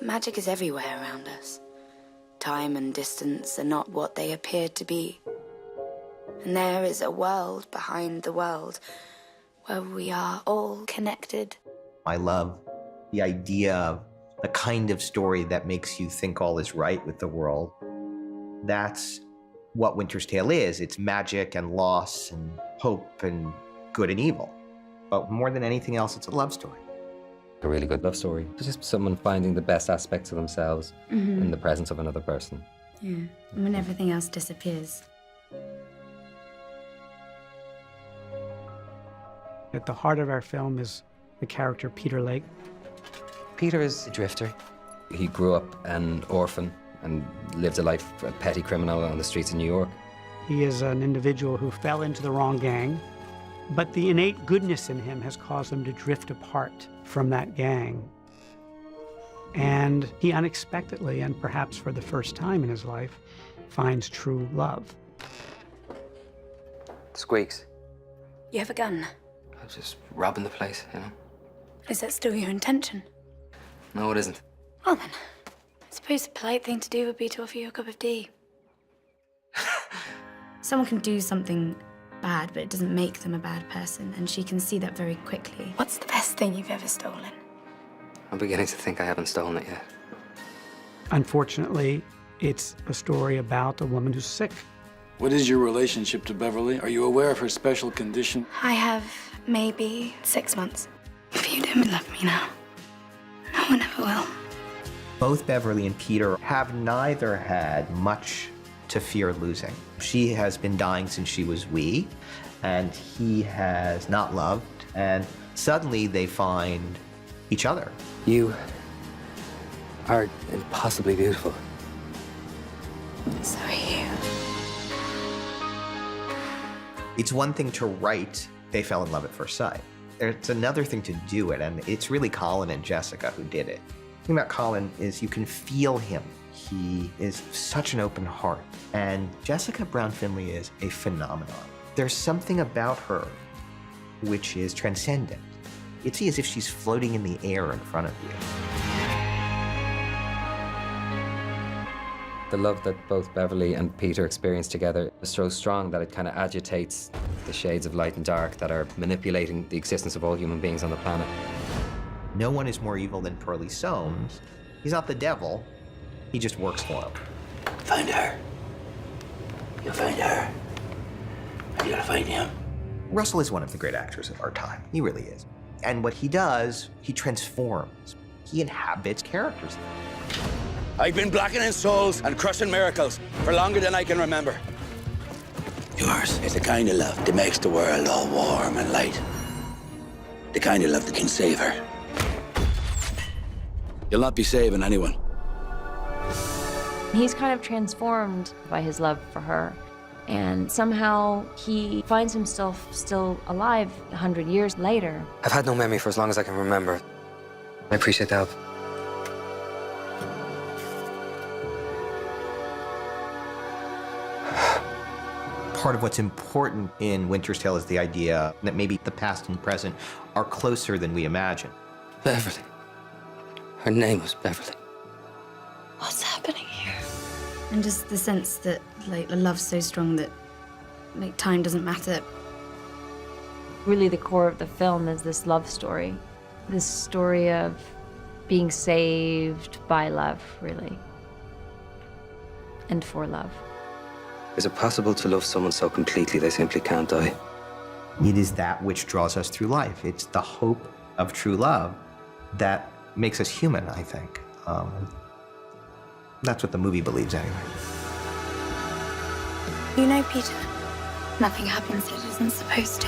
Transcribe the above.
magic is everywhere around us. Time and distance are not what they appear to be. And there is a world behind the world where we are all connected. I love the idea of the kind of story that makes you think all is right with the world. That's what Winter's Tale is. It's magic and loss and hope and good and evil. But more than anything else, it's a love story. A really good love story. It's just someone finding the best aspects of themselves in the presence of another person. Yeah, and when everything else disappears. At the heart of our film is the character Peter Lake. Peter is a drifter. He grew up an orphan and lived a life of a petty criminal on the streets of New York. He is an individual who fell into the wrong gang, but the innate goodness in him has caused him to drift apart from that gang. And he unexpectedly, and perhaps for the first time in his life, finds true love. Squeaks. You have a gun? I was just robbing the place, you know? Is that still your intention? No, it isn't. Well then, I suppose the polite thing to do would be to offer you a cup of tea. Someone can do something bad, but it doesn't make them a bad person, and she can see that very quickly. What's the best thing you've ever stolen? I'm beginning to think I haven't stolen it yet. Unfortunately, it's a story about a woman who's sick. What is your relationship to Beverly? Are you aware of her special condition? I have maybe 6 months. If you don't love me now, no one ever will. Both Beverly and Peter have neither had much to fear losing. She has been dying since she was wee, and he has not loved, and suddenly they find each other. You are impossibly beautiful. So are you. It's one thing to write, they fell in love at first sight. It's another thing to do it, and it's really Colin and Jessica who did it. The thing about Colin is you can feel him. He is such an open heart, and Jessica Brown Findlay is a phenomenon. There's something about her which is transcendent. It's as if she's floating in the air in front of you. The love that both Beverly and Peter experience together is so strong that it kind of agitates the shades of light and dark that are manipulating the existence of all human beings on the planet. No one is more evil than Pearlie Soames. He's not the devil, he just works for him. Find her. You'll find her. And you gotta find him. Russell is one of the great actors of our time. He really is. And what he does, he transforms. He inhabits characters. I've been blackening souls and crushing miracles for longer than I can remember. Yours is the kind of love that makes the world all warm and light. The kind of love that can save her. You'll not be saving anyone. He's kind of transformed by his love for her. And somehow he finds himself still alive 100 years later. I've had no memory for as long as I can remember. I appreciate the help. Part of what's important in Winter's Tale is the idea that maybe the past and present are closer than we imagine. Beverly. Her name was Beverly. What's happening here? And just the sense that, like, the love's so strong that, like, time doesn't matter. Really, the core of the film is this love story. This story of being saved by love, really. And for love. Is it possible to love someone so completely they simply can't die? It is that which draws us through life. It's the hope of true love that makes us human, I think. That's what the movie believes, anyway. You know, Peter, nothing happens that isn't supposed to.